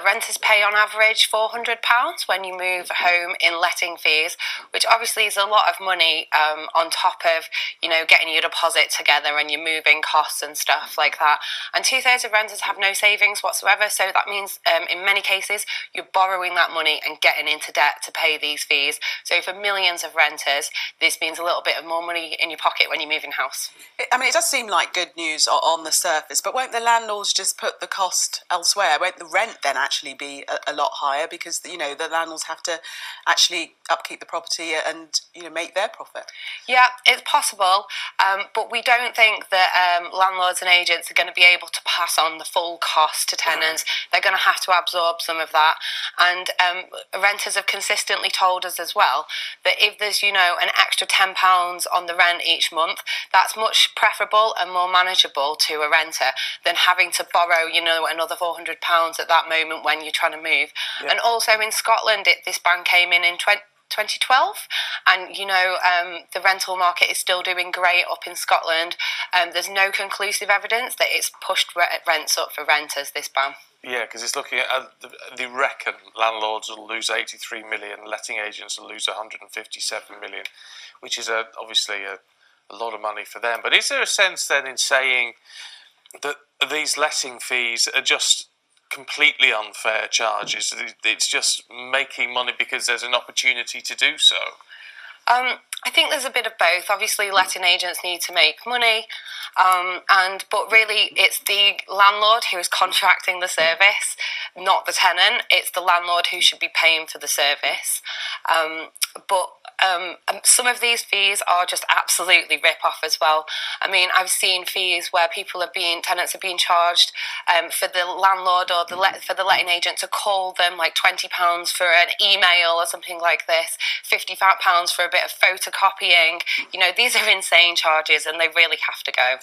Renters pay on average £400 when you move home in letting fees, which obviously is a lot of money on top of, getting your deposit together and your moving costs and stuff like that. And 2/3 of renters have no savings whatsoever, so that means in many cases you're borrowing that money and getting into debt to pay these fees. So for millions of renters, this means a little bit of more money in your pocket when you're moving house. I mean, it does seem like good news on the surface, but won't the landlords just put the cost elsewhere? Won't the rent then actually be a lot higher because, the landlords have to actually upkeep the property and, make their profit? Yeah, it's possible, but we don't think that landlords and agents are going to be able to pass on the full cost to tenants. They're going to have to absorb some of that. And renters have consistently told us as well that if there's, an extra £10 on the rent each month, that's much preferable and more manageable to a renter than having to borrow, another £400 at that moment when you're trying to move. Yeah. And also in Scotland, this ban came in 2012, and the rental market is still doing great up in Scotland. There's no conclusive evidence that it's pushed rents up for renters, this ban. Yeah, because it's looking at, they reckon landlords will lose 83 million, letting agents will lose 157 million, which is obviously a lot of money for them. But is there a sense then in saying that these letting fees are just completely unfair charges? It's just making money because there's an opportunity to do so? I think there's a bit of both. Obviously, letting agents need to make money, but really it's the landlord who is contracting the service, not the tenant. It's the landlord who should be paying for the service. But some of these fees are just absolutely rip-off as well. I mean, I've seen fees where tenants are being charged for the landlord or for the letting agent to call them, like £20 for an email or something like this, £55 for a bit of photocopying. These are insane charges and they really have to go.